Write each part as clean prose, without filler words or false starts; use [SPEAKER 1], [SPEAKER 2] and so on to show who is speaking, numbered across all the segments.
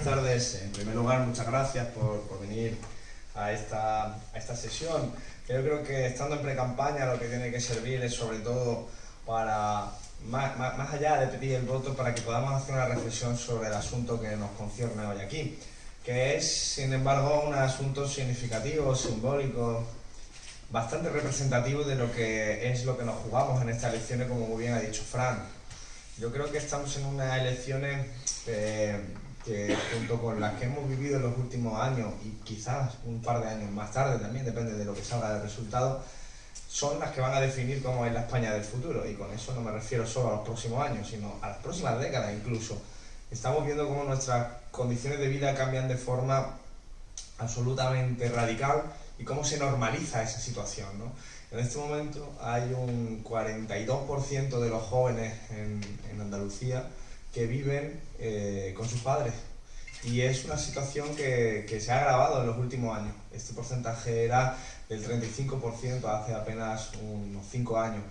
[SPEAKER 1] tardes. En primer lugar, muchas gracias por venir a esta sesión. Yo creo que estando en pre-campaña lo que tiene que servir es sobre todo para, más allá de pedir el voto, para que podamos hacer una reflexión sobre el asunto que nos concierne hoy aquí, que es, sin embargo, un asunto significativo, simbólico, bastante representativo de lo que es lo que nos jugamos en estas elecciones, como muy bien ha dicho Fran. Yo creo que estamos en unas elecciones que junto con las que hemos vivido en los últimos años y quizás un par de años más tarde, también depende de lo que salga del resultado, son las que van a definir cómo es la España del futuro. Y con eso no me refiero solo a los próximos años, sino a las próximas décadas incluso. Estamos viendo cómo nuestras condiciones de vida cambian de forma absolutamente radical y cómo se normaliza esa situación, ¿no? En este momento hay un 42% de los jóvenes en Andalucía que viven con sus padres, y es una situación que se ha agravado en los últimos años. Este porcentaje era del 35% hace apenas unos 5 años.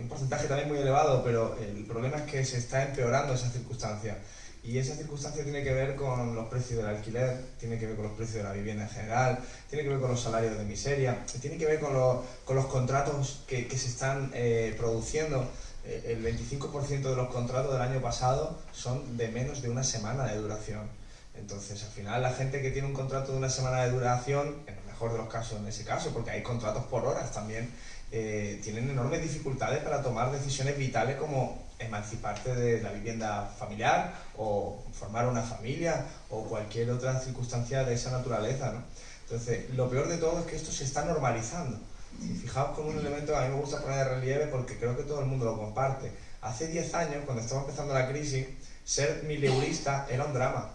[SPEAKER 1] Un porcentaje también muy elevado, pero el problema es que se está empeorando esa circunstancia. Y esa circunstancia tiene que ver con los precios del alquiler, tiene que ver con los precios de la vivienda en general, tiene que ver con los salarios de miseria, tiene que ver con los contratos que se están produciendo. El 25% de los contratos del año pasado son de menos de una semana de duración. Entonces, al final, la gente que tiene un contrato de una semana de duración, en el mejor de los casos, en ese caso, porque hay contratos por horas también, tienen enormes dificultades para tomar decisiones vitales como emanciparte de la vivienda familiar o formar una familia o cualquier otra circunstancia de esa naturaleza, ¿no? Entonces, lo peor de todo es que esto se está normalizando. Si fijaos con un elemento que a mí me gusta poner de relieve porque creo que todo el mundo lo comparte. Hace 10 años, cuando estaba empezando la crisis, ser mileurista era un drama.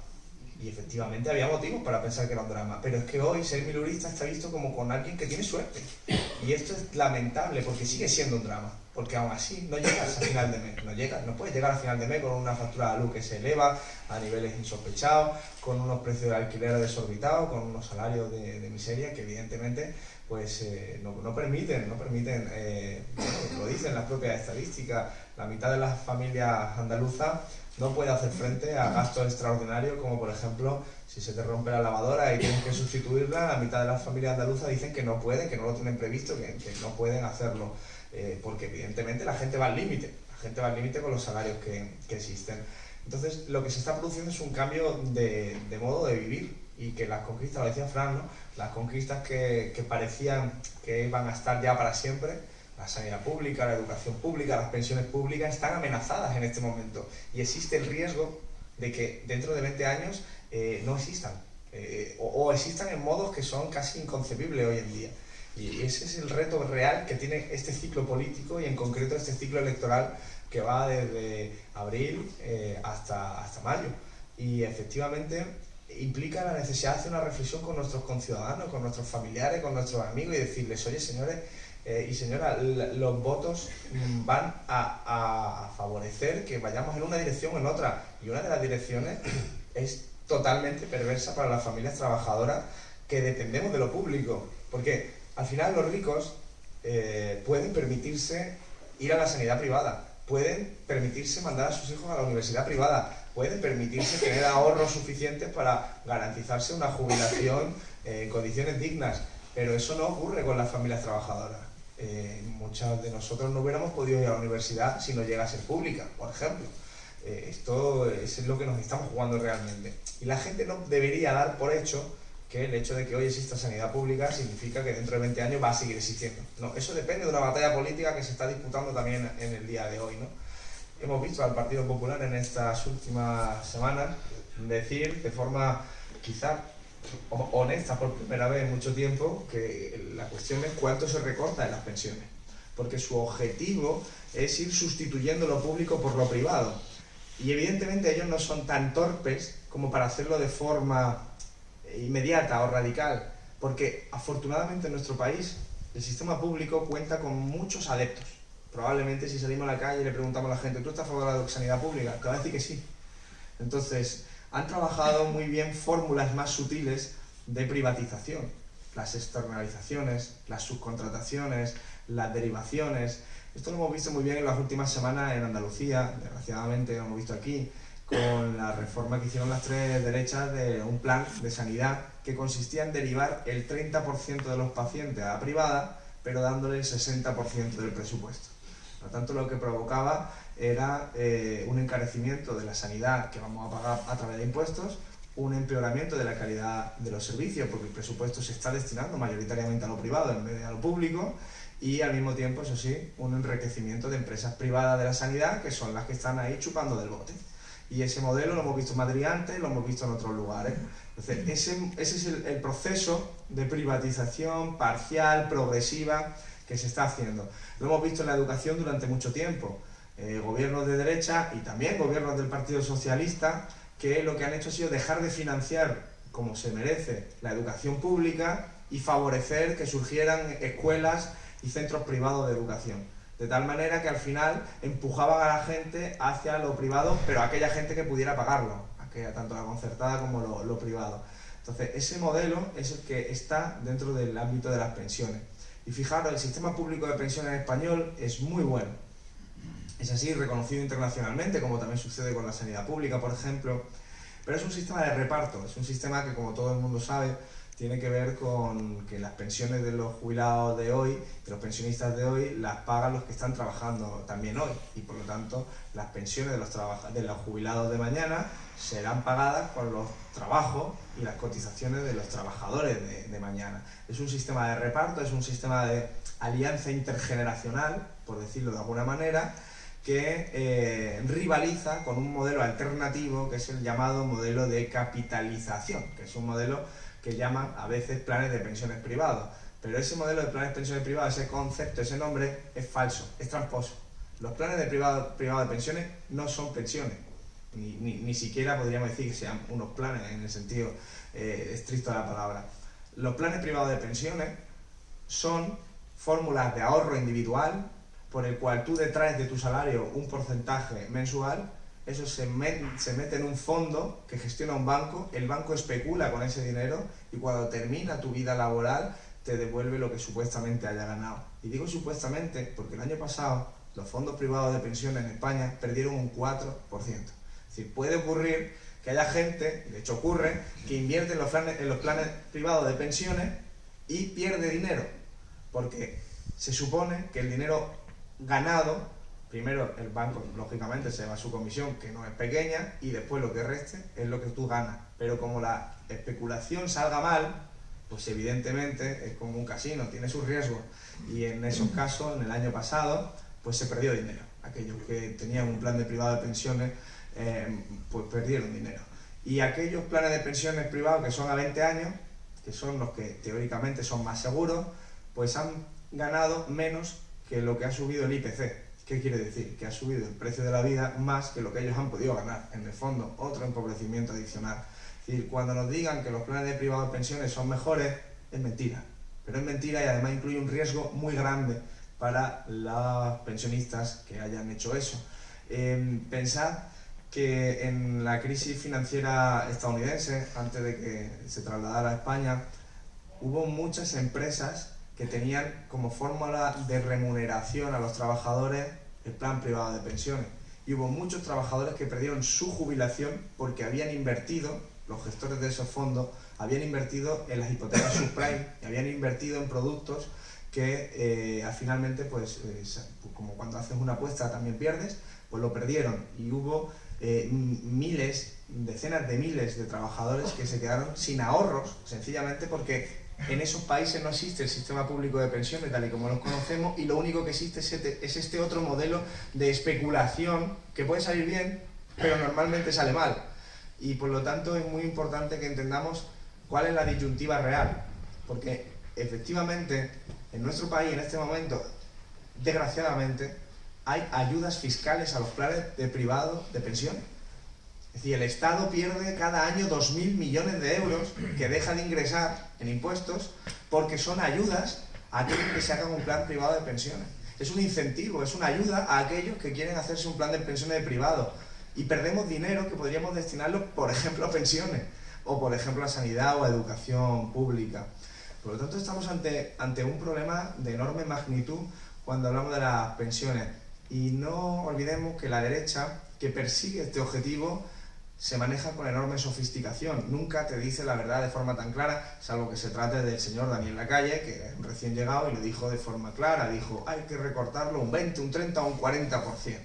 [SPEAKER 1] Y efectivamente había motivos para pensar que era un drama. Pero es que hoy ser mileurista está visto como con alguien que tiene suerte. Y esto es lamentable porque sigue siendo un drama. Porque aún así no llegas a final de mes. No puedes llegar a final de mes con una factura de luz que se eleva a niveles insospechados, con unos precios de alquiler desorbitados, con unos salarios de miseria que evidentemente pues no permiten, lo dicen las propias estadísticas, la mitad de las familias andaluzas no puede hacer frente a gastos extraordinarios, como por ejemplo, si se te rompe la lavadora y tienes que sustituirla, la mitad de las familias andaluzas dicen que no pueden, que no lo tienen previsto, que no pueden hacerlo, porque evidentemente la gente va al límite con los salarios que existen. Entonces, lo que se está produciendo es un cambio de modo de vivir, y que las conquistas, lo decía Fran, ¿no? Las conquistas que parecían que iban a estar ya para siempre, la sanidad pública, la educación pública, las pensiones públicas, están amenazadas en este momento. Y existe el riesgo de que dentro de 20 años no existan, o existan en modos que son casi inconcebibles hoy en día. Y ese es el reto real que tiene este ciclo político y en concreto este ciclo electoral que va desde abril hasta mayo. Y efectivamente implica la necesidad de hacer una reflexión con nuestros conciudadanos, con nuestros familiares, con nuestros amigos y decirles, oye señores y señoras, los votos van a favorecer que vayamos en una dirección o en otra, y una de las direcciones es totalmente perversa para las familias trabajadoras que dependemos de lo público, porque al final los ricos pueden permitirse ir a la sanidad privada, pueden permitirse mandar a sus hijos a la universidad privada, pueden permitirse tener ahorros suficientes para garantizarse una jubilación en condiciones dignas, pero eso no ocurre con las familias trabajadoras. Muchos de nosotros no hubiéramos podido ir a la universidad si no llega a ser pública, por ejemplo. Esto es lo que nos estamos jugando realmente. Y la gente no debería dar por hecho que el hecho de que hoy exista sanidad pública significa que dentro de 20 años va a seguir existiendo. No, eso depende de una batalla política que se está disputando también en el día de hoy, ¿no? Hemos visto al Partido Popular en estas últimas semanas decir de forma quizá honesta por primera vez en mucho tiempo que la cuestión es cuánto se recorta en las pensiones, porque su objetivo es ir sustituyendo lo público por lo privado, y evidentemente ellos no son tan torpes como para hacerlo de forma inmediata o radical, porque afortunadamente en nuestro país el sistema público cuenta con muchos adeptos. Probablemente si salimos a la calle y le preguntamos a la gente, ¿tú estás a favor de la sanidad pública? Te va a decir que sí. Entonces, han trabajado muy bien fórmulas más sutiles de privatización, las externalizaciones, las subcontrataciones, las derivaciones. Esto lo hemos visto muy bien en las últimas semanas en Andalucía, desgraciadamente lo hemos visto aquí, con la reforma que hicieron las tres derechas de un plan de sanidad que consistía en derivar el 30% de los pacientes a la privada, pero dándole el 60% del presupuesto. Por lo tanto, lo que provocaba era un encarecimiento de la sanidad que vamos a pagar a través de impuestos, un empeoramiento de la calidad de los servicios, porque el presupuesto se está destinando mayoritariamente a lo privado en vez de a lo público, y al mismo tiempo, eso sí, un enriquecimiento de empresas privadas de la sanidad, que son las que están ahí chupando del bote. Y ese modelo lo hemos visto en Madrid antes, lo hemos visto en otros lugares. Entonces, ese es el proceso de privatización parcial, progresiva, que se está haciendo. Lo hemos visto en la educación durante mucho tiempo. Gobiernos de derecha y también gobiernos del Partido Socialista, que lo que han hecho ha sido dejar de financiar, como se merece, la educación pública y favorecer que surgieran escuelas y centros privados de educación. De tal manera que al final empujaban a la gente hacia lo privado, pero a aquella gente que pudiera pagarlo, tanto la concertada como lo privado. Entonces, ese modelo es el que está dentro del ámbito de las pensiones. Y fijaros, el sistema público de pensiones español es muy bueno. Es así, reconocido internacionalmente, como también sucede con la sanidad pública, por ejemplo. Pero es un sistema de reparto, es un sistema que, como todo el mundo sabe, tiene que ver con que las pensiones de los jubilados de hoy, de los pensionistas de hoy, las pagan los que están trabajando también hoy. Y por lo tanto, las pensiones de los jubilados de mañana serán pagadas por los trabajos y las cotizaciones de los trabajadores de mañana. Es un sistema de reparto, es un sistema de alianza intergeneracional, por decirlo de alguna manera, que rivaliza con un modelo alternativo que es el llamado modelo de capitalización, que es un modelo que llaman a veces planes de pensiones privados. Pero ese modelo de planes de pensiones privados, ese concepto, ese nombre, es falso, es tramposo. Los planes de privado de pensiones no son pensiones, ni siquiera podríamos decir que sean unos planes en el sentido estricto de la palabra. Los planes privados de pensiones son fórmulas de ahorro individual por el cual tú detraes de tu salario un porcentaje mensual, eso se mete en un fondo que gestiona un banco, el banco especula con ese dinero y cuando termina tu vida laboral te devuelve lo que supuestamente haya ganado. Y digo supuestamente porque el año pasado los fondos privados de pensiones en España perdieron un 4%. Es decir, puede ocurrir que haya gente, de hecho ocurre, que invierte en los planes privados de pensiones y pierde dinero, porque se supone que el dinero ganado, primero el banco lógicamente se lleva su comisión, que no es pequeña, y después lo que reste es lo que tú ganas. Pero como la especulación salga mal, pues evidentemente es como un casino, tiene sus riesgos. Y en esos casos, en el año pasado, pues se perdió dinero. Aquellos que tenían un plan de privado de pensiones, pues perdieron dinero. Y aquellos planes de pensiones privados que son a 20 años, que son los que teóricamente son más seguros, pues han ganado menos que lo que ha subido el IPC. ¿Qué quiere decir? Que ha subido el precio de la vida más que lo que ellos han podido ganar. En el fondo, otro empobrecimiento adicional. Es decir, cuando nos digan que los planes de privado de pensiones son mejores, es mentira. Pero es mentira y además incluye un riesgo muy grande para los pensionistas que hayan hecho eso. Pensad que en la crisis financiera estadounidense, antes de que se trasladara a España, hubo muchas empresas que tenían como fórmula de remuneración a los trabajadores el plan privado de pensiones. Y hubo muchos trabajadores que perdieron su jubilación porque habían invertido, los gestores de esos fondos, habían invertido en las hipotecas subprime, y habían invertido en productos que finalmente, pues como cuando haces una apuesta también pierdes, pues lo perdieron. Y hubo miles, decenas de miles de trabajadores que se quedaron sin ahorros, sencillamente porque en esos países no existe el sistema público de pensiones tal y como los conocemos y lo único que existe es este otro modelo de especulación que puede salir bien, pero normalmente sale mal. Y por lo tanto es muy importante que entendamos cuál es la disyuntiva real, porque efectivamente en nuestro país en este momento, desgraciadamente, hay ayudas fiscales a los planes de privado de pensiones. Es decir, el Estado pierde cada año 2.000 millones de euros que deja de ingresar en impuestos porque son ayudas a aquellos que se hagan un plan privado de pensiones. Es un incentivo, es una ayuda a aquellos que quieren hacerse un plan de pensiones de privado. Y perdemos dinero que podríamos destinarlo, por ejemplo, a pensiones, o por ejemplo a sanidad o a educación pública. Por lo tanto, estamos ante un problema de enorme magnitud cuando hablamos de las pensiones. Y no olvidemos que la derecha, que persigue este objetivo, se maneja con enorme sofisticación, nunca te dice la verdad de forma tan clara, salvo que se trate del señor Daniel Lacalle, que es recién llegado y lo dijo de forma clara, dijo hay que recortarlo un 20, un 30 o un 40%,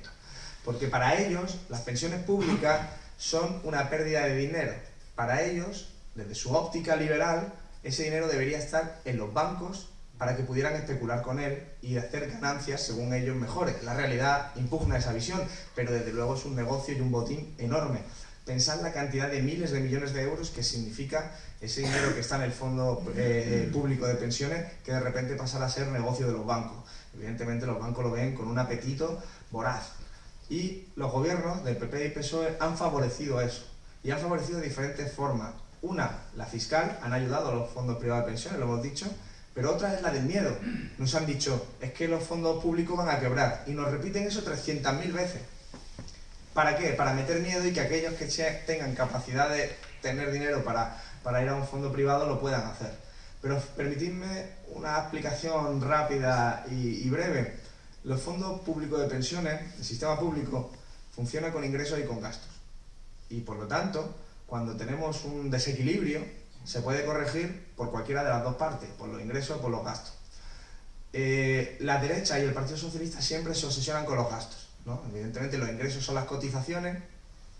[SPEAKER 1] porque para ellos las pensiones públicas son una pérdida de dinero, para ellos, desde su óptica liberal, ese dinero debería estar en los bancos para que pudieran especular con él y hacer ganancias según ellos mejores. La realidad impugna esa visión, pero desde luego es un negocio y un botín enorme. Pensad la cantidad de miles de millones de euros que significa ese dinero que está en el fondo público de pensiones, que de repente pasará a ser negocio de los bancos. Evidentemente los bancos lo ven con un apetito voraz. Y los gobiernos del PP y PSOE han favorecido eso. Y han favorecido de diferentes formas. Una, la fiscal, han ayudado a los fondos privados de pensiones, lo hemos dicho, pero otra es la del miedo. Nos han dicho, es que los fondos públicos van a quebrar. Y nos repiten eso 300.000 veces. ¿Para qué? Para meter miedo y que aquellos que tengan capacidad de tener dinero para ir a un fondo privado lo puedan hacer. Pero permitidme una explicación rápida y breve. Los fondos públicos de pensiones, el sistema público, funciona con ingresos y con gastos. Y por lo tanto, cuando tenemos un desequilibrio, se puede corregir por cualquiera de las dos partes, por los ingresos o por los gastos. La derecha y el Partido Socialista siempre se obsesionan con los gastos, ¿no? Evidentemente los ingresos son las cotizaciones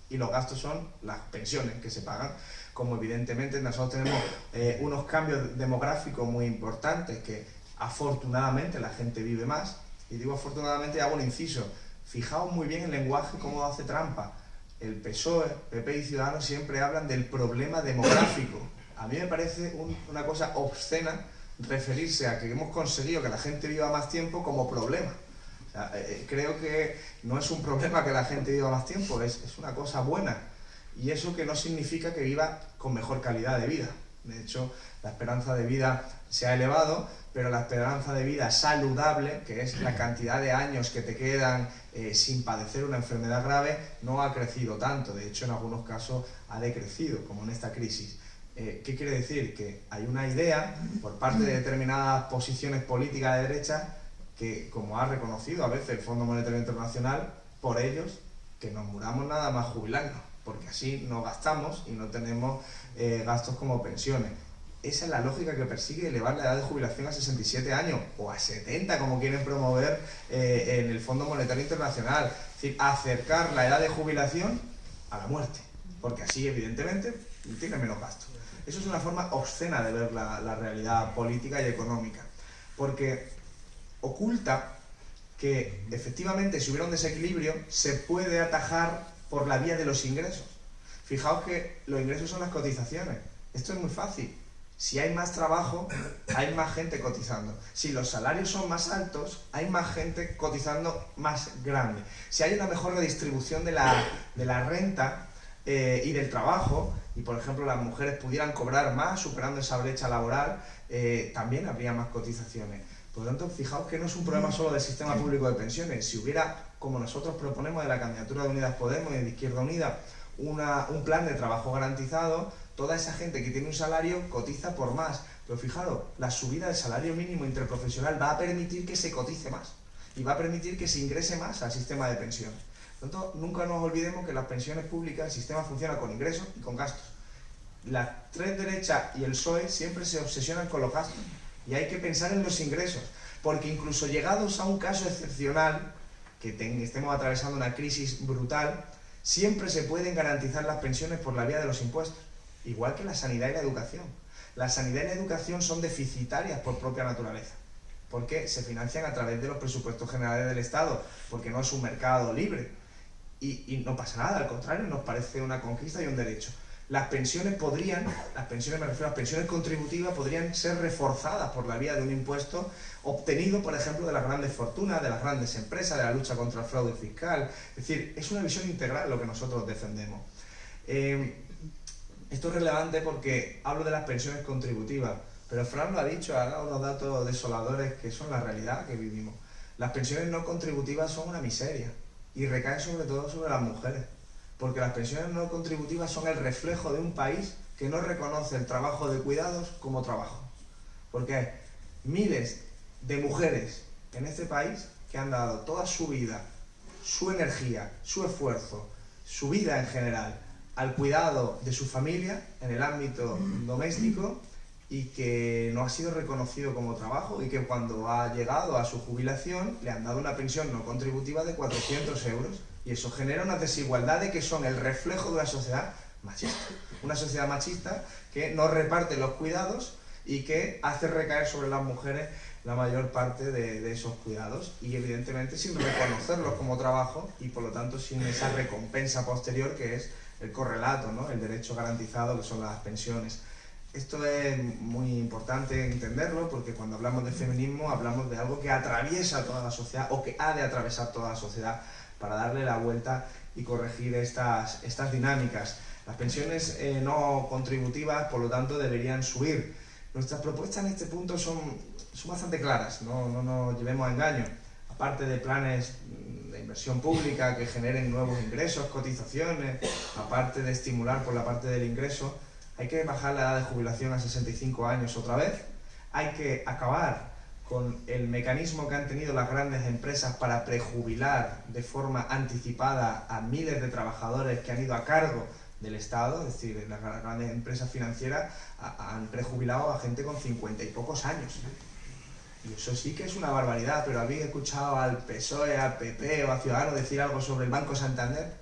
[SPEAKER 1] y los gastos son las pensiones que se pagan. Como evidentemente nosotros tenemos unos cambios demográficos muy importantes, que afortunadamente la gente vive más, y digo afortunadamente, hago un inciso, fijaos muy bien el lenguaje cómo hace trampa. El PSOE, PP y Ciudadanos siempre hablan del problema demográfico. A mí me parece una cosa obscena referirse a que hemos conseguido que la gente viva más tiempo como problema. O sea, creo que no es un problema que la gente viva más tiempo, es una cosa buena. Y eso que no significa que viva con mejor calidad de vida. De hecho, la esperanza de vida se ha elevado, pero la esperanza de vida saludable, que es la cantidad de años que te quedan sin padecer una enfermedad grave, no ha crecido tanto. De hecho, en algunos casos ha decrecido, como en esta crisis. ¿Qué quiere decir? Que hay una idea por parte de determinadas posiciones políticas de derecha que, como ha reconocido a veces el Fondo Monetario Internacional, por ellos, que nos muramos nada más jubilarnos, porque así no gastamos y no tenemos gastos como pensiones. Esa es la lógica que persigue elevar la edad de jubilación a 67 años o a 70, como quieren promover en el Fondo Monetario Internacional. Es decir, acercar la edad de jubilación a la muerte, porque así evidentemente tiene menos gastos. Eso es una forma obscena de ver la realidad política y económica, porque oculta que efectivamente si hubiera un desequilibrio se puede atajar por la vía de los ingresos. Fijaos que los ingresos son las cotizaciones. Esto es muy fácil. Si hay más trabajo, hay más gente cotizando. Si los salarios son más altos, hay más gente cotizando más grande. Si hay una mejor redistribución de la renta y del trabajo, y por ejemplo las mujeres pudieran cobrar más, superando esa brecha laboral, también habría más cotizaciones. Por lo tanto, fijaos que no es un problema solo del sistema público de pensiones. Si hubiera, como nosotros proponemos de la candidatura de Unidas Podemos y de Izquierda Unida, un plan de trabajo garantizado, toda esa gente que tiene un salario cotiza por más. Pero fijaros, la subida del salario mínimo interprofesional va a permitir que se cotice más y va a permitir que se ingrese más al sistema de pensiones. Por lo tanto, nunca nos olvidemos que las pensiones públicas, el sistema funciona con ingresos y con gastos. Las tres derechas y el PSOE siempre se obsesionan con los gastos y hay que pensar en los ingresos, porque incluso llegados a un caso excepcional, que estemos atravesando una crisis brutal, siempre se pueden garantizar las pensiones por la vía de los impuestos, igual que la sanidad y la educación. La sanidad y la educación son deficitarias por propia naturaleza, porque se financian a través de los presupuestos generales del Estado, porque no es un mercado libre. Y no pasa nada, al contrario, nos parece una conquista y un derecho. Las pensiones me refiero a las pensiones contributivas, podrían ser reforzadas por la vía de un impuesto obtenido, por ejemplo, de las grandes fortunas, de las grandes empresas, de la lucha contra el fraude fiscal. Es decir, es una visión integral lo que nosotros defendemos. Esto es relevante porque hablo de las pensiones contributivas, pero Fran lo ha dicho, ha dado unos datos desoladores que son la realidad que vivimos. Las pensiones no contributivas son una miseria y recaen sobre todo sobre las mujeres, porque las pensiones no contributivas son el reflejo de un país que no reconoce el trabajo de cuidados como trabajo. Porque hay miles de mujeres en este país que han dado toda su vida, su energía, su esfuerzo, su vida en general, al cuidado de su familia en el ámbito doméstico y que no ha sido reconocido como trabajo y que cuando ha llegado a su jubilación le han dado una pensión no contributiva de 400 euros y eso genera unas desigualdades que son el reflejo de una sociedad machista. Una sociedad machista que no reparte los cuidados y que hace recaer sobre las mujeres la mayor parte de esos cuidados y evidentemente sin reconocerlos como trabajo y por lo tanto sin esa recompensa posterior que es el correlato, ¿no? El derecho garantizado que son las pensiones. Esto es muy importante entenderlo porque cuando hablamos de feminismo hablamos de algo que atraviesa toda la sociedad o que ha de atravesar toda la sociedad para darle la vuelta y corregir estas dinámicas. Las pensiones no contributivas, por lo tanto, deberían subir. Nuestras propuestas en este punto son bastante claras, no nos llevemos a engaño. Aparte de planes de inversión pública que generen nuevos ingresos, cotizaciones, aparte de estimular por la parte del ingreso, hay que bajar la edad de jubilación a 65 años otra vez, hay que acabar con el mecanismo que han tenido las grandes empresas para prejubilar de forma anticipada a miles de trabajadores que han ido a cargo del Estado, es decir, las grandes empresas financieras han prejubilado a gente con 50 y pocos años. Y eso sí que es una barbaridad, pero ¿habéis escuchado al PSOE, al PP o a Ciudadanos decir algo sobre el Banco Santander?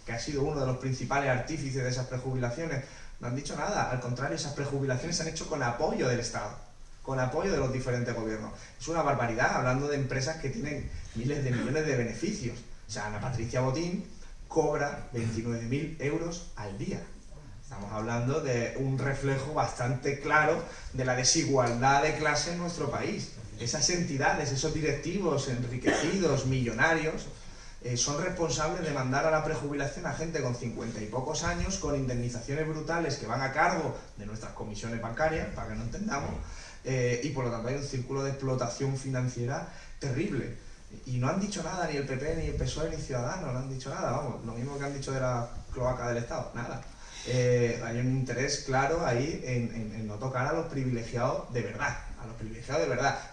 [SPEAKER 1] Que ha sido uno de los principales artífices de esas prejubilaciones. No han dicho nada, al contrario, esas prejubilaciones se han hecho con apoyo del Estado, con apoyo de los diferentes gobiernos. Es una barbaridad, hablando de empresas que tienen miles de millones de beneficios. O sea, Ana Patricia Botín cobra 29.000 euros al día. Estamos hablando de un reflejo bastante claro de la desigualdad de clase en nuestro país. Esas entidades, esos directivos enriquecidos, millonarios, son responsables de mandar a la prejubilación a gente con 50 y pocos años, con indemnizaciones brutales que van a cargo de nuestras comisiones bancarias, para que no entendamos, y por lo tanto hay un círculo de explotación financiera terrible. Y no han dicho nada ni el PP, ni el PSOE, ni Ciudadanos, no han dicho nada, vamos, lo mismo que han dicho de la cloaca del Estado, nada. Hay un interés claro ahí en no tocar a los privilegiados de verdad,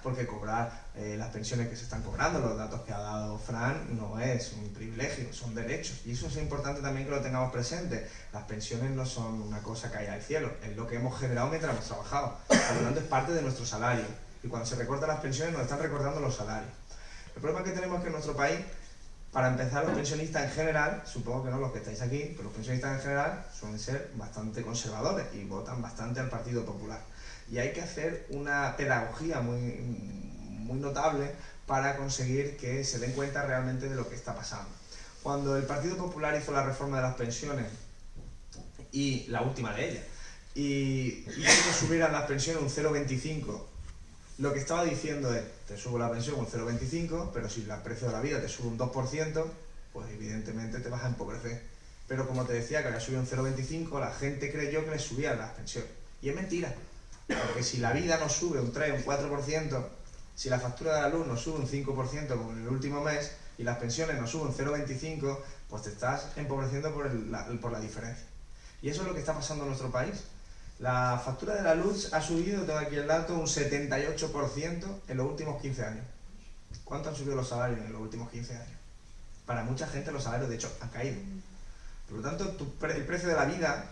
[SPEAKER 1] porque cobrar las pensiones que se están cobrando, los datos que ha dado Fran, no es un privilegio, son derechos. Y eso es importante también que lo tengamos presente. Las pensiones no son una cosa caída del cielo, es lo que hemos generado mientras hemos trabajado. Por lo tanto, es parte de nuestro salario. Y cuando se recortan las pensiones, nos están recortando los salarios. El problema que tenemos es que en nuestro país, para empezar, los pensionistas en general, supongo que no los que estáis aquí, pero los pensionistas en general suelen ser bastante conservadores y votan bastante al Partido Popular. Y hay que hacer una pedagogía muy notable para conseguir que se den cuenta realmente de lo que está pasando. Cuando el Partido Popular hizo la reforma de las pensiones, y la última de ellas, y hizo que subieran las pensiones un 0,25, lo que estaba diciendo es, te subo la pensión un 0,25, pero si el precio de la vida te sube un 2%, pues evidentemente te vas a empobrecer. Pero como te decía que había subido un 0,25, la gente creyó que le subían las pensiones. Y es mentira, porque si la vida nos sube un 3, un 4%, si la factura de la luz nos sube un 5% como en el último mes, y las pensiones nos suben un 0,25, pues te estás empobreciendo por la diferencia. Y eso es lo que está pasando en nuestro país. La factura de la luz ha subido, tengo aquí el dato, un 78% en los últimos 15 años. ¿Cuánto han subido los salarios en los últimos 15 años? Para mucha gente los salarios, de hecho, han caído. Por lo tanto, el precio de la vida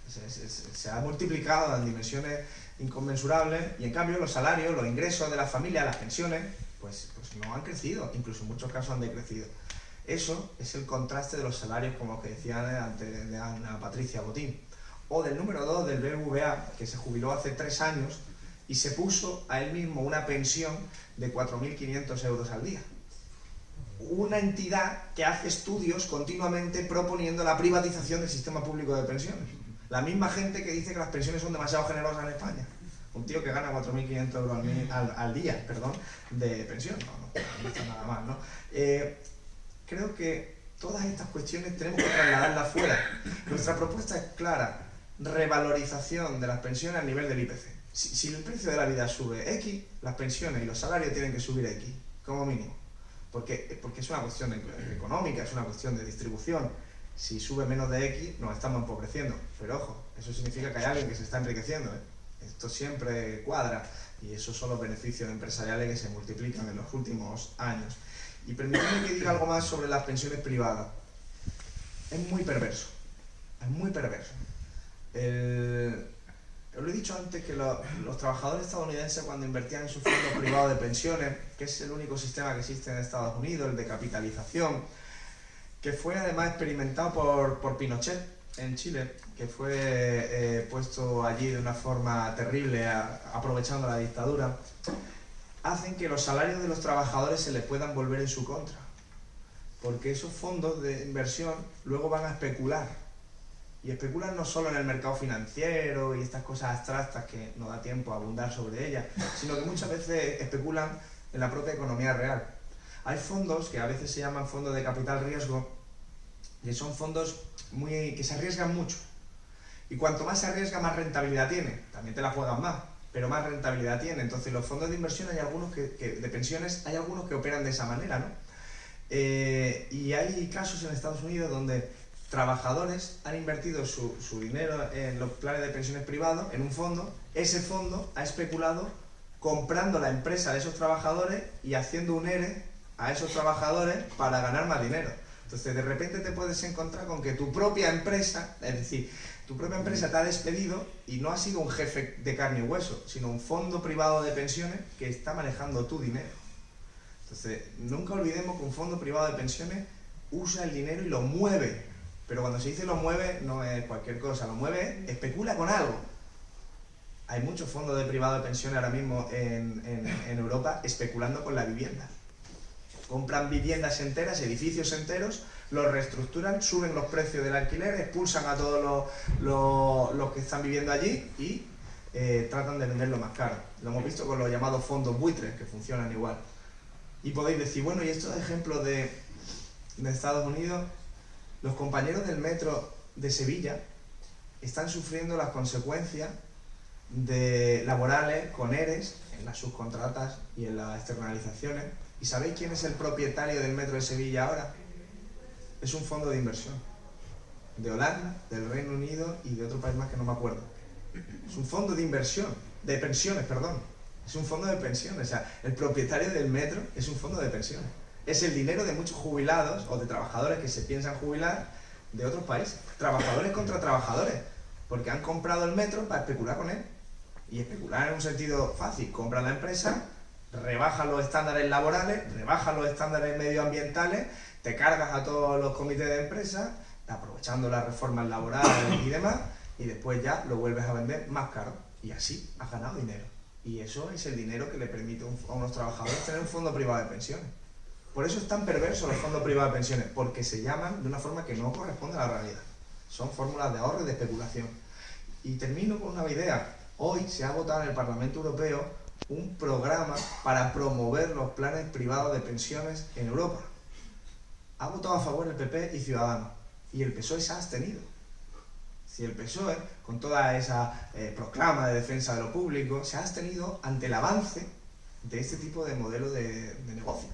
[SPEAKER 1] se ha multiplicado en dimensiones inconmensurables y en cambio los salarios, los ingresos de las familias, las pensiones, pues no han crecido, incluso en muchos casos han decrecido. Eso es el contraste de los salarios, como que decía antes de Ana Patricia Botín. O del número 2 del BBVA, que se jubiló hace 3 años y se puso a él mismo una pensión de 4.500 euros al día. Una entidad que hace estudios continuamente proponiendo la privatización del sistema público de pensiones. La misma gente que dice que las pensiones son demasiado generosas en España. Un tío que gana 4.500 euros al día, de pensión. No está nada mal, ¿no? Creo que todas estas cuestiones tenemos que trasladarlas fuera. Nuestra propuesta es clara. Revalorización de las pensiones a nivel del IPC. Si el precio de la vida sube X, las pensiones y los salarios tienen que subir X, como mínimo. Porque es una cuestión económica, es una cuestión de distribución. Si sube menos de X, nos estamos empobreciendo. Pero ojo, eso significa que hay alguien que se está enriqueciendo, ¿eh? Esto siempre cuadra y esos son los beneficios empresariales que se multiplican en los últimos años. Y permítame que diga algo más sobre las pensiones privadas. Es muy perverso. es muy perverso. Os lo he dicho antes que los trabajadores estadounidenses, cuando invertían en su fondo privado de pensiones, que es el único sistema que existe en Estados Unidos, el de capitalización, que fue además experimentado por Pinochet en Chile, que fue puesto allí de una forma terrible, aprovechando la dictadura, hacen que los salarios de los trabajadores se les puedan volver en su contra. Porque esos fondos de inversión luego van a especular. Y especulan no solo en el mercado financiero y estas cosas abstractas que no da tiempo a abundar sobre ellas, sino que muchas veces especulan en la propia economía real. Hay fondos que a veces se llaman fondos de capital riesgo, y son fondos que se arriesgan mucho. Y cuanto más se arriesga, más rentabilidad tiene. También te la juegan más, pero más rentabilidad tiene. Entonces los fondos de inversión hay algunos de pensiones, hay algunos que operan de esa manera, ¿no? Y hay casos en Estados Unidos donde trabajadores han invertido su dinero en los planes de pensiones privados, en un fondo. Ese fondo ha especulado comprando la empresa de esos trabajadores y haciendo un ERE a esos trabajadores para ganar más dinero. Entonces de repente te puedes encontrar con que tu propia empresa, es decir, tu propia empresa te ha despedido y no ha sido un jefe de carne y hueso, sino un fondo privado de pensiones que está manejando tu dinero. Entonces nunca olvidemos que un fondo privado de pensiones usa el dinero y lo mueve. Pero cuando se dice lo mueve, no es cualquier cosa, lo mueve, especula con algo. Hay muchos fondos de privado de pensiones ahora mismo en Europa especulando con la vivienda. Compran viviendas enteras, edificios enteros, los reestructuran, suben los precios del alquiler, expulsan a todos los que están viviendo allí y tratan de venderlo más caro. Lo hemos visto con los llamados fondos buitres, que funcionan igual. Y podéis decir, bueno, y estos ejemplos de Estados Unidos, los compañeros del metro de Sevilla están sufriendo las consecuencias laborales con ERES en las subcontratas y en las externalizaciones. ¿Y sabéis quién es el propietario del metro de Sevilla ahora? Es un fondo de inversión de Holanda, del Reino Unido y de otro país más que no me acuerdo. Es un fondo de inversión, de pensiones, perdón. Es un fondo de pensiones, o sea, el propietario del metro es un fondo de pensiones. Es el dinero de muchos jubilados o de trabajadores que se piensan jubilar de otros países. Trabajadores contra trabajadores, porque han comprado el metro para especular con él. Y especular en un sentido fácil. Compran la empresa, rebajan los estándares laborales, rebajan los estándares medioambientales, te cargas a todos los comités de empresa, aprovechando las reformas laborales y demás, y después ya lo vuelves a vender más caro. Y así has ganado dinero. Y eso es el dinero que le permite a unos trabajadores tener un fondo privado de pensiones. Por eso es tan perverso los fondos privados de pensiones, porque se llaman de una forma que no corresponde a la realidad. Son fórmulas de ahorro y de especulación. Y termino con una idea. Hoy se ha votado en el Parlamento Europeo un programa para promover los planes privados de pensiones en Europa. Ha votado a favor el PP y Ciudadanos. Y el PSOE se ha abstenido. Si el PSOE, con toda esa proclama de defensa de lo público, se ha abstenido ante el avance de este tipo de modelo de negocio.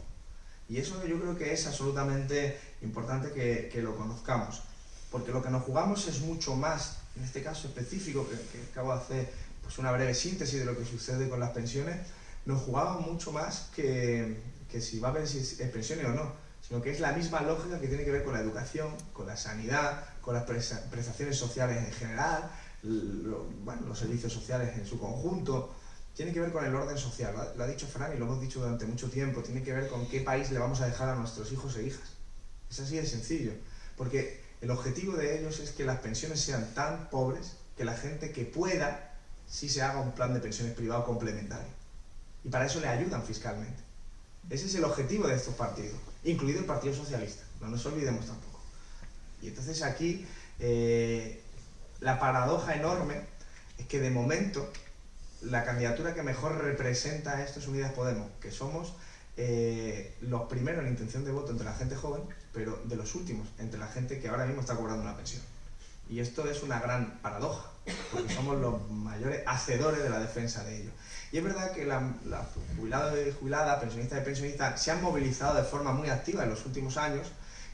[SPEAKER 1] Y eso yo creo que es absolutamente importante que lo conozcamos, porque lo que nos jugamos es mucho más, en este caso específico, que acabo de hacer pues una breve síntesis de lo que sucede con las pensiones, nos jugamos mucho más que si va a haber pensiones o no, sino que es la misma lógica que tiene que ver con la educación, con la sanidad, con las prestaciones sociales en general, los servicios sociales en su conjunto. Tiene que ver con el orden social, lo ha dicho Fran y lo hemos dicho durante mucho tiempo, tiene que ver con qué país le vamos a dejar a nuestros hijos e hijas. Es así de sencillo, porque el objetivo de ellos es que las pensiones sean tan pobres que la gente que pueda, sí se haga un plan de pensiones privado complementario. Y para eso le ayudan fiscalmente. Ese es el objetivo de estos partidos, incluido el Partido Socialista, no nos olvidemos tampoco. Y entonces aquí la paradoja enorme es que de momento la candidatura que mejor representa a esto es Unidas Podemos, que somos los primeros en intención de voto entre la gente joven, pero de los últimos entre la gente que ahora mismo está cobrando una pensión. Y esto es una gran paradoja, porque somos los mayores hacedores de la defensa de ello. Y es verdad que la jubilados y jubiladas, pensionistas y pensionistas, se han movilizado de forma muy activa en los últimos años,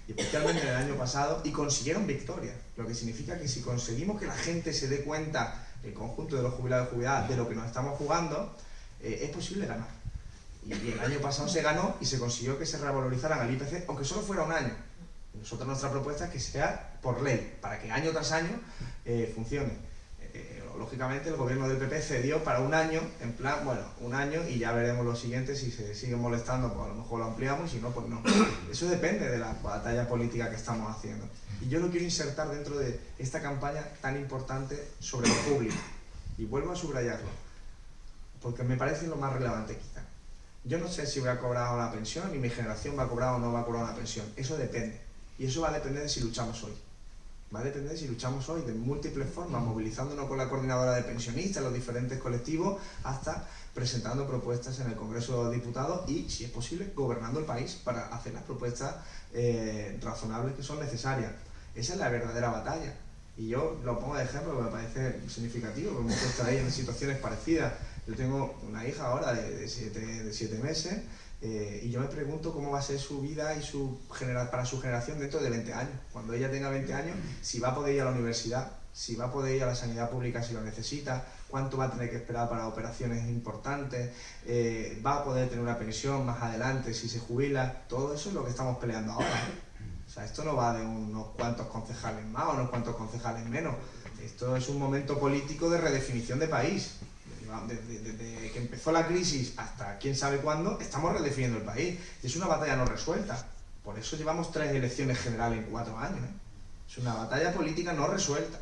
[SPEAKER 1] y especialmente en el año pasado, y consiguieron victoria. Lo que significa que si conseguimos que la gente se dé cuenta, el conjunto de los jubilados y jubiladas, de lo que nos estamos jugando, es posible ganar. Y el año pasado se ganó y se consiguió que se revalorizaran el IPC, aunque solo fuera un año. Nosotros nuestra propuesta es que sea por ley, para que año tras año funcione. Lógicamente el gobierno del PP cedió para un año, en plan, bueno, un año y ya veremos lo siguiente, si se siguen molestando, pues a lo mejor lo ampliamos, y si no, pues no. Eso depende de la batalla política que estamos haciendo. Y yo lo quiero insertar dentro de esta campaña tan importante sobre lo público. Y vuelvo a subrayarlo, porque me parece lo más relevante quizá. Yo no sé si voy a cobrar una pensión, ni mi generación va a cobrar o no va a cobrar una pensión. Eso depende. Y eso va a depender de si luchamos hoy. Va a depender si luchamos hoy de múltiples formas, movilizándonos con la coordinadora de pensionistas, los diferentes colectivos, hasta presentando propuestas en el Congreso de los Diputados y, si es posible, gobernando el país para hacer las propuestas razonables que son necesarias. Esa es la verdadera batalla. Y yo lo pongo de ejemplo porque me parece significativo, porque me puesto ahí en situaciones parecidas. Yo tengo una hija ahora de 7 meses, y yo me pregunto cómo va a ser su vida y para su generación dentro de 20 años. Cuando ella tenga 20 años, si va a poder ir a la universidad, si va a poder ir a la sanidad pública si lo necesita, cuánto va a tener que esperar para operaciones importantes, va a poder tener una pensión más adelante si se jubila. Todo eso es lo que estamos peleando ahora. O sea, esto no va de unos cuantos concejales más o unos cuantos concejales menos. Esto es un momento político de redefinición de país. Desde que empezó la crisis hasta quién sabe cuándo, estamos redefiniendo el país. Y es una batalla no resuelta. Por eso llevamos 3 elecciones generales en 4 años. Es una batalla política no resuelta.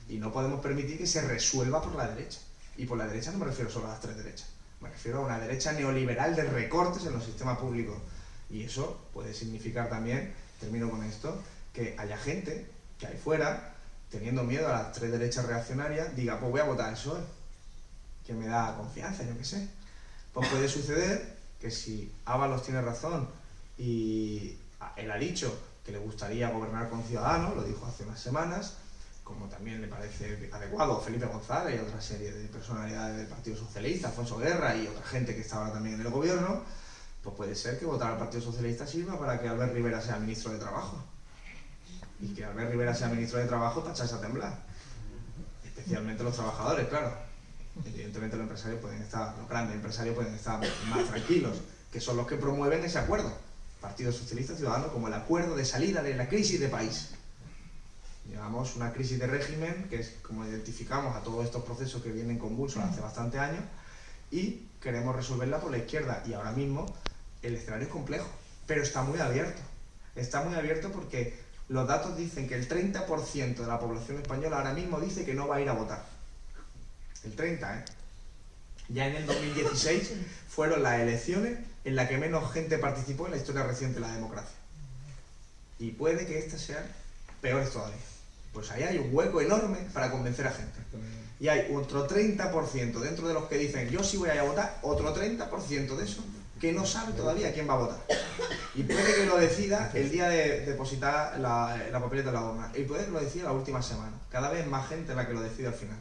[SPEAKER 1] Y no podemos permitir que se resuelva por la derecha. Y por la derecha no me refiero solo a las 3 derechas. Me refiero a una derecha neoliberal de recortes en los sistemas públicos. Y eso puede significar también, termino con esto, que haya gente que ahí fuera, teniendo miedo a las 3 derechas reaccionarias, diga, pues voy a votar al PSOE, que me da confianza, yo qué sé. Pues puede suceder que si Ábalos tiene razón y él ha dicho que le gustaría gobernar con Ciudadanos, lo dijo hace unas semanas, como también le parece adecuado a Felipe González y a otra serie de personalidades del Partido Socialista, Alfonso Guerra y otra gente que está ahora también en el gobierno, pues puede ser que votar al Partido Socialista sirva para que Albert Rivera sea ministro de Trabajo. Y que Albert Rivera sea ministro de Trabajo para echarse a temblar. Especialmente los trabajadores, claro. Evidentemente los grandes empresarios pueden estar más tranquilos, que son los que promueven ese acuerdo. Partido Socialista Ciudadano como el acuerdo de salida de la crisis de país. Llevamos una crisis de régimen, que es como identificamos a todos estos procesos que vienen convulsos hace bastante años, y queremos resolverla por la izquierda. Y ahora mismo el escenario es complejo, pero está muy abierto. Está muy abierto porque los datos dicen que el 30% de la población española ahora mismo dice que no va a ir a votar. El 30%, ¿eh? Ya en el 2016 fueron las elecciones en las que menos gente participó en la historia reciente de la democracia. Y puede que estas sean peores todavía. Pues ahí hay un hueco enorme para convencer a gente. Y hay otro 30% dentro de los que dicen yo sí voy a ir a votar, otro 30% de eso que no sabe todavía quién va a votar. Y puede que lo decida el día de depositar la papeleta en la urna. Y puede que lo decida la última semana. Cada vez más gente la que lo decide al final.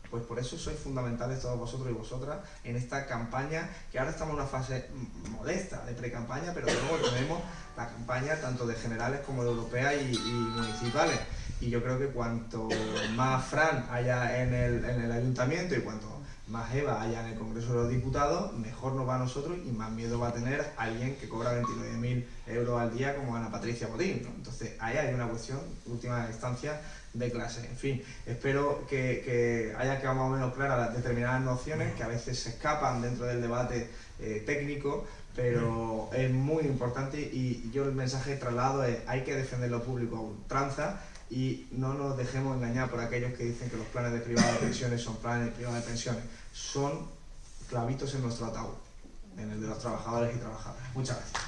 [SPEAKER 1] Pues por eso sois fundamentales todos vosotros y vosotras en esta campaña, que ahora estamos en una fase modesta de pre-campaña, pero luego tenemos la campaña tanto de generales como de europeas y municipales. Y yo creo que cuanto más Fran haya en el ayuntamiento y cuanto más Eva haya en el Congreso de los Diputados, mejor nos va a nosotros y más miedo va a tener alguien que cobra 29.000 euros al día como Ana Patricia Botín, ¿no? Entonces ahí hay una cuestión, última instancia, de clase. En fin, espero que haya quedado más o menos claras las determinadas nociones que a veces se escapan dentro del debate técnico, pero es muy importante y yo el mensaje traslado es hay que defender lo público a ultranza y no nos dejemos engañar por aquellos que dicen que los planes de privado de pensiones son planes privados de pensiones. Son clavitos en nuestro ataúd, en el de los trabajadores y trabajadoras. Muchas gracias.